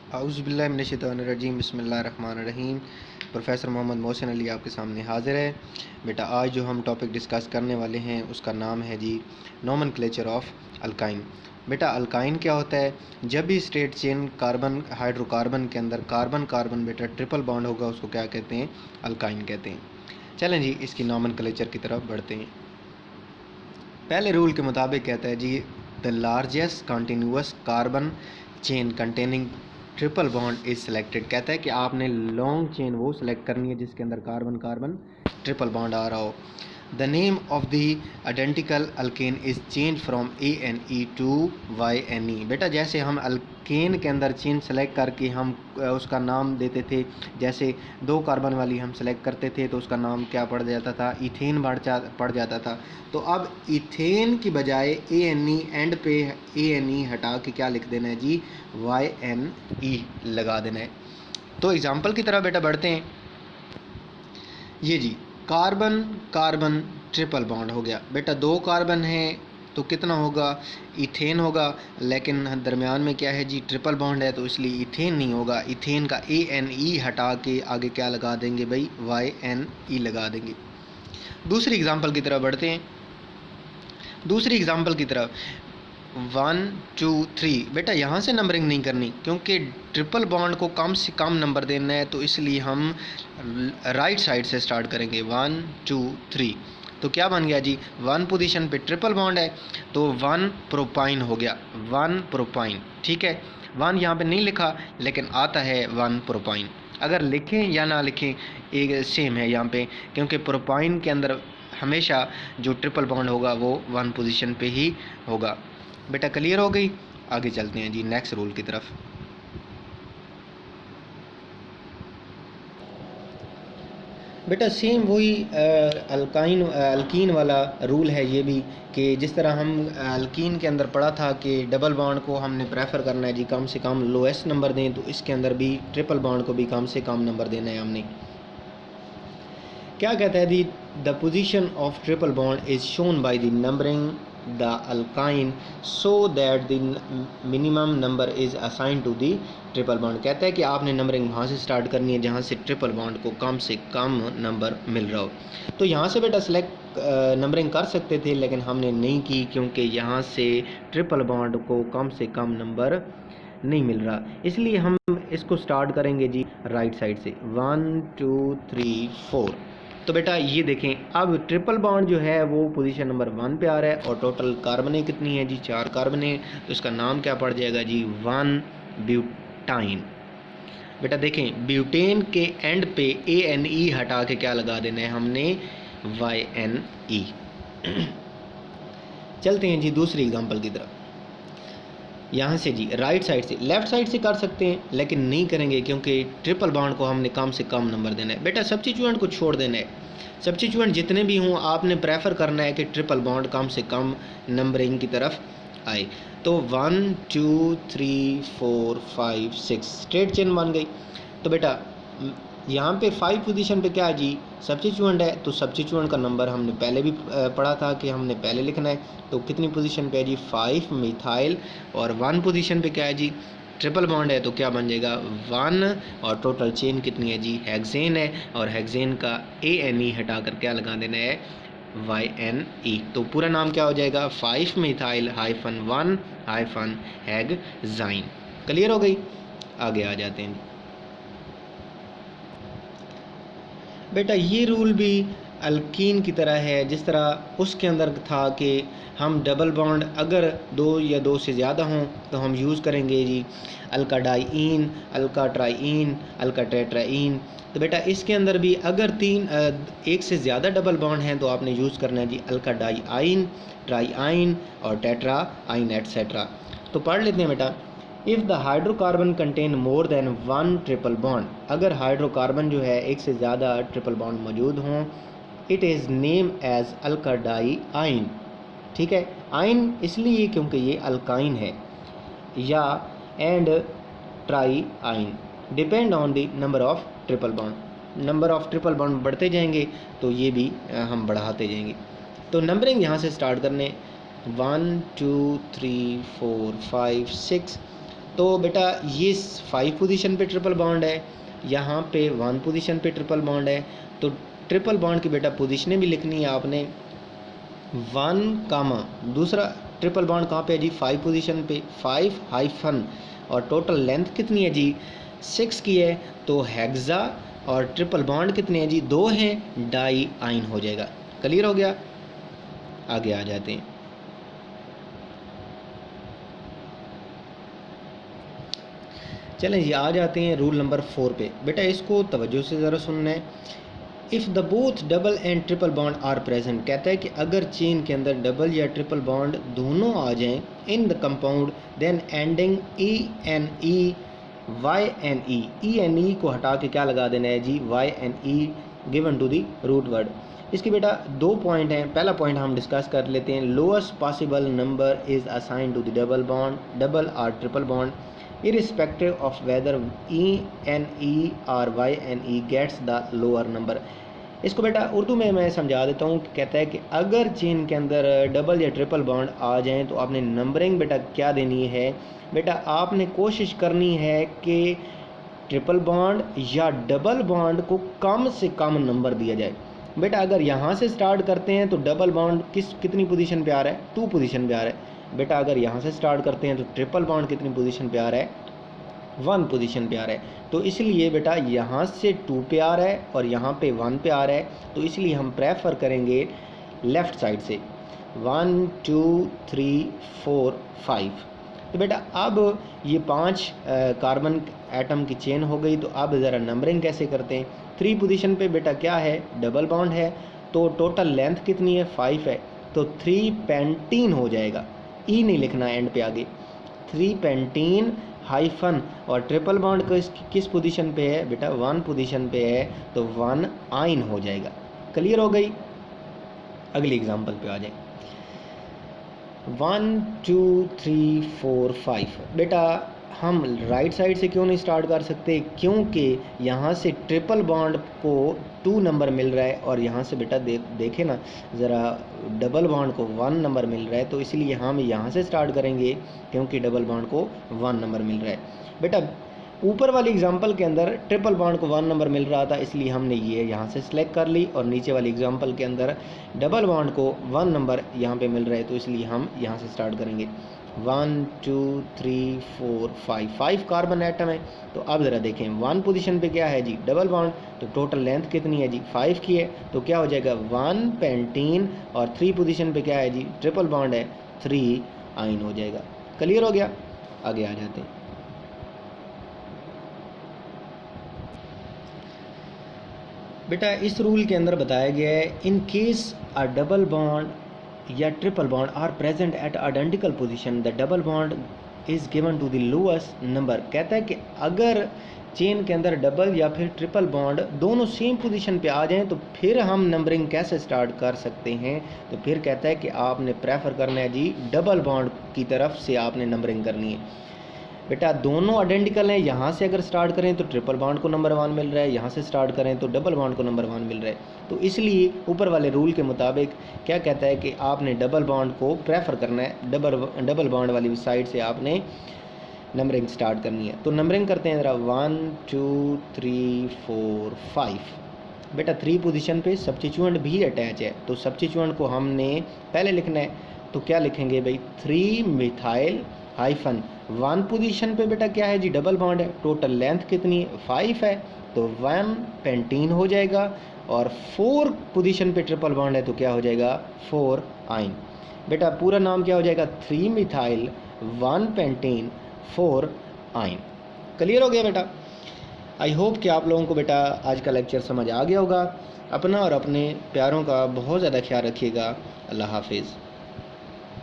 औज़ुबिल्लाहिमिनश्शैतानिर्रजीम बिस्मिल्लाहिर्रहमानिर्रहीम। प्रोफेसर मोहम्मद मोहसिन अली आपके सामने हाज़िर है। बेटा आज जो हम टॉपिक डिस्कस करने वाले हैं उसका नाम है जी नोमेनक्लेचर ऑफ अल्काइन। बेटा अल्काइन क्या होता है? जब भी स्ट्रेट चेन कार्बन हाइड्रोकार्बन के अंदर कार्बन कार्बन बेटा ट्रिपल बॉन्ड होगा उसको क्या कहते हैं? अल्काइन कहते हैं। चलें जी इसकी नोमेनक्लेचर की तरफ बढ़ते हैं। पहले रूल के मुताबिक कहता है जी the largest continuous carbon chain containing triple bond is selected. कहता है कि आपने लॉन्ग चेन वो सिलेक्ट करनी है जिसके अंदर कार्बन कार्बन ट्रिपल बॉन्ड आ रहा हो। The name of the identical alkane is change from ANE to YNE। बेटा जैसे हम अल्केन के अंदर चेन सेलेक्ट करके हम उसका नाम देते थे, जैसे 2 कार्बन वाली हम सेलेक्ट करते थे तो उसका नाम क्या पड़ जाता था? इथेन पड़ जाता था। तो अब इथेन की बजाय ANE एंड पे ANE हटा के क्या लिख देना है जी? YNE लगा देना है। तो एग्जाम्पल की तरफ बेटा बढ़ते हैं। ये जी कार्बन कार्बन ट्रिपल बॉन्ड हो गया। बेटा 2 कार्बन है तो कितना होगा? इथेन होगा, लेकिन दरमियान में क्या है जी? ट्रिपल बॉन्ड है तो इसलिए इथेन नहीं होगा। इथेन का ANE हटा के आगे क्या लगा देंगे भाई? YNE लगा देंगे। दूसरी एग्जाम्पल की तरफ बढ़ते हैं। दूसरी एग्जाम्पल की तरफ 1 2 3। बेटा यहाँ से नंबरिंग नहीं करनी क्योंकि ट्रिपल बॉन्ड को कम से कम नंबर देना है, तो इसलिए हम राइट साइड से स्टार्ट करेंगे 1 2 3। तो क्या बन गया जी? 1 पोजीशन पे ट्रिपल बॉन्ड है तो 1 प्रोपाइन हो गया। 1 प्रोपाइन, ठीक है। 1 यहाँ पे नहीं लिखा लेकिन आता है 1 प्रोपाइन। अगर लिखें या ना लिखें एक सेम है यहाँ पे, क्योंकि प्रोपाइन के अंदर हमेशा जो ट्रिपल बॉन्ड होगा वो 1 पोजीशन पे ही होगा। बेटा क्लियर हो गई? आगे चलते हैं जी नेक्स्ट रूल की तरफ। बेटा सेम वही अल्कीन वाला रूल है ये भी, कि जिस तरह हम अल्कीन के अंदर पढ़ा था कि डबल बॉन्ड को हमने प्रेफर करना है जी, कम से कम लोएस्ट नंबर दें, तो इसके अंदर भी ट्रिपल बॉन्ड को भी कम से कम नंबर देना है हमने। क्या कहता है दी? The position of triple bond is shown by the numbering the alkyne so that the minimum number is assign to the triple bond. कहता है कि आपने नंबरिंग वहाँ से स्टार्ट करनी है जहाँ से ट्रिपल बॉन्ड को कम से कम नंबर मिल रहा हो। तो यहाँ से बेटा सेलेक्ट नंबरिंग कर सकते थे लेकिन हमने नहीं की क्योंकि यहाँ से ट्रिपल बॉन्ड को कम से कम नंबर नहीं मिल रहा, इसलिए हम इसको स्टार्ट करेंगे जी राइट साइड से 1 2 3 4। तो बेटा ये देखें अब ट्रिपल बॉन्ड जो है वो पोजीशन नंबर 1 पे आ रहा है और टोटल कार्बनें कितनी है जी? 4 कार्बनें। तो इसका नाम क्या पड़ जाएगा जी? 1 ब्यूटाइन। बेटा देखें ब्यूटेन के एंड पे ANE हटा के क्या लगा देना है हमने? YNE। चलते हैं जी दूसरी एग्जाम्पल की तरफ। यहाँ से जी राइट साइड से, लेफ़्ट साइड से कर सकते हैं लेकिन नहीं करेंगे क्योंकि ट्रिपल बॉन्ड को हमने कम से कम नंबर देना है। बेटा सब्स्टिट्यूएंट को छोड़ देना है। सब्स्टिट्यूएंट जितने भी हों आपने प्रेफर करना है कि ट्रिपल बॉन्ड कम से कम नंबरिंग की तरफ आए। तो 1 2 3 4 5 6 स्ट्रेट चेन बन गई। तो बेटा यहाँ पे 5 पोजीशन पे क्या है जी? सब्स्टिट्यूएंट है, तो सब्स्टिट्यूएंट का नंबर हमने पहले भी पढ़ा था कि हमने पहले लिखना है। तो कितनी पोजीशन पे है जी? 5 मिथाइल। और 1 पोजीशन पे क्या है जी? ट्रिपल बॉन्ड है तो क्या बन जाएगा? 1। और टोटल चेन कितनी है जी? हेक्सेन है, और हेक्सेन का ANE हटाकर क्या लगा देना है? YNE। तो पूरा नाम क्या हो जाएगा? 5 मिथाइल -1 हेक्साइन। क्लियर हो गई? आगे आ जाते हैं। बेटा ये रूल भी अल्कीन की तरह है, जिस तरह उसके अंदर था कि हम डबल बॉन्ड अगर 2 या 2 से ज़्यादा हों तो हम यूज़ करेंगे जी Alka dine, Alka trying, Alka tetraene. तो बेटा इसके अंदर भी अगर 1 से ज़्यादा डबल बॉन्ड हैं तो आपने यूज़ करना है जी अल्का डाईन, ट्राईन और टेट्राईन एट्सेट्रा। तो पढ़ लेते हैं बेटा। If the hydrocarbon contain more than 1 triple bond, अगर हाइड्रोकार्बन जो है 1 से ज़्यादा ट्रिपल बॉन्ड मौजूद हों, इट इज़ नेम एज अल्काडाईन। ठीक है, आइन इसलिए क्योंकि ये अल्काइन है, या एंड ट्राई आइन depend on the number of triple bond. Number of triple bond बढ़ते जाएंगे तो ये भी हम बढ़ाते जाएंगे। तो नंबरिंग यहाँ से स्टार्ट करने 1 2 3 4 5 6। तो बेटा ये 5 पोजीशन पे ट्रिपल बॉन्ड है, यहाँ पे 1 पोजीशन पे ट्रिपल बॉन्ड है। तो ट्रिपल बॉन्ड की बेटा पोजीशनें भी लिखनी है आपने, 1 कामा दूसरा ट्रिपल बॉन्ड कहाँ पे है जी, 5 पोजीशन पे, 5 हाइफन और टोटल लेंथ कितनी है जी 6 की है। तो हेक्सा और ट्रिपल बॉन्ड कितने हैं जी 2 हैं, डाई आइन हो जाएगा। क्लियर हो गया, आगे आ जाते हैं। चलें जी आ जाते हैं रूल नंबर 4 पे। बेटा इसको तवज्जो से ज़रा सुनना है। If the both double and triple bond are present, कहता है कि अगर चेन के अंदर डबल या ट्रिपल बॉन्ड दोनों आ जाएं in the compound, then ending E N E Y N E को हटा के क्या लगा देना है जी Y N E given to the root word. इसकी बेटा 2 पॉइंट हैं। पहला पॉइंट हम डिस्कस कर लेते हैं, lowest possible number is assign to the double bond, double और triple bond irrespective of whether E N E और Y N E gets the lower number. इसको बेटा उर्दू में मैं समझा देता हूँ। कहता है कि अगर चेन के अंदर डबल या ट्रिपल बॉन्ड आ जाएं तो आपने नंबरिंग बेटा क्या देनी है, बेटा आपने कोशिश करनी है कि ट्रिपल बॉन्ड या डबल बॉन्ड को कम से कम नंबर दिया जाए। बेटा अगर यहाँ से स्टार्ट करते हैं तो डबल बॉन्ड कितनी पोजीशन पे आ रहा है, 2 पोजीशन पे आ रहा है। बेटा अगर यहाँ से स्टार्ट करते हैं तो ट्रिपल बॉन्ड कितनी पोजीशन पे आ रहा है, 1 पोजीशन पे आ रहा है। तो इसलिए बेटा यहाँ से 2 पे आ रहा है और यहाँ पे 1 पे आ रहा है, तो इसलिए हम प्रेफर करेंगे लेफ़्ट साइड से 1 2 3 4 5। तो बेटा अब ये 5 कार्बन एटम की चेन हो गई। तो अब ज़रा नंबरिंग कैसे करते हैं। 3 पोजीशन पे बेटा क्या है, डबल बॉन्ड है, तो टोटल लेंथ कितनी है 5 है, तो 3 पेंटीन हो जाएगा। ई नहीं लिखना एंड पे आगे, 3 पेंटीन हाइफन और ट्रिपल बॉन्ड किस पोजीशन पे है बेटा 1 पोजीशन पे है, तो 1 आइन हो जाएगा। क्लियर हो गई, अगली एग्जांपल पे आ जाए। 1 2 3 4 5। बेटा हम राइट साइड से क्यों नहीं स्टार्ट कर सकते, क्योंकि यहाँ से ट्रिपल बॉन्ड को 2 नंबर मिल रहा है और यहाँ से बेटा देखें ना ज़रा डबल बॉन्ड को 1 नंबर मिल रहा है, तो इसलिए हम यहाँ से स्टार्ट करेंगे क्योंकि डबल बॉन्ड को 1 नंबर मिल रहा है। बेटा ऊपर वाली एग्जांपल के अंदर ट्रिपल बॉन्ड को 1 नंबर मिल रहा था, इसलिए हमने ये यहाँ से सिलेक्ट कर ली, और नीचे वाली एग्जांपल के अंदर डबल बॉन्ड को 1 नंबर यहाँ पे मिल रहा है, तो इसलिए हम यहाँ से स्टार्ट करेंगे। 1 2 3 4 5 कार्बन एटम है। तो अब ज़रा देखें 1 पोजीशन पे क्या है जी डबल बॉन्ड, तो टोटल लेंथ कितनी है जी 5 की है, तो क्या हो जाएगा 1 पेंटीन, और 3 पोजीशन पे क्या है जी ट्रिपल बॉन्ड है, 3 आइन हो जाएगा। क्लियर हो गया, आगे आ जाते हैं। बेटा इस रूल के अंदर बताया गया है, in case a double bond या triple bond are present at identical position, the double bond is given to the lowest number. कहता है कि अगर चेन के अंदर डबल या फिर ट्रिपल बॉन्ड दोनों सेम पोजीशन पे आ जाएं तो फिर हम नंबरिंग कैसे स्टार्ट कर सकते हैं। तो फिर कहता है कि आपने प्रेफर करना है जी डबल बॉन्ड की तरफ से आपने नंबरिंग करनी है। बेटा दोनों आइडेंटिकल हैं, यहाँ से अगर स्टार्ट करें तो ट्रिपल बॉन्ड को नंबर 1 मिल रहा है, यहाँ से स्टार्ट करें तो डबल बॉन्ड को नंबर 1 मिल रहा है। तो इसलिए ऊपर वाले रूल के मुताबिक क्या कहता है कि आपने डबल बॉन्ड को प्रेफर करना है, डबल बॉन्ड वाली साइड से आपने नंबरिंग स्टार्ट करनी है। तो नंबरिंग करते हैं ज़रा 1 2 3 4 5। बेटा 3 पोजीशन पे सब्स्टिट्यूएंट भी अटैच है, तो सब्स्टिट्यूएंट को हमने पहले लिखना है, तो क्या लिखेंगे भाई 3 मिथाइल हाइफन 1 पोजीशन पे बेटा क्या है जी डबल बॉन्ड है, टोटल लेंथ कितनी है 5 है, तो 1 पेंटीन हो जाएगा, और 4 पोजीशन पे ट्रिपल बॉन्ड है तो क्या हो जाएगा 4 आइन। बेटा पूरा नाम क्या हो जाएगा 3 मिथाइल 1 पेंटीन 4 आइन। क्लियर हो गया बेटा। आई होप कि आप लोगों को बेटा आज का लेक्चर समझ आ गया होगा। अपना और अपने प्यारों का बहुत ज़्यादा ख्याल रखिएगा। अल्लाह हाफिज़।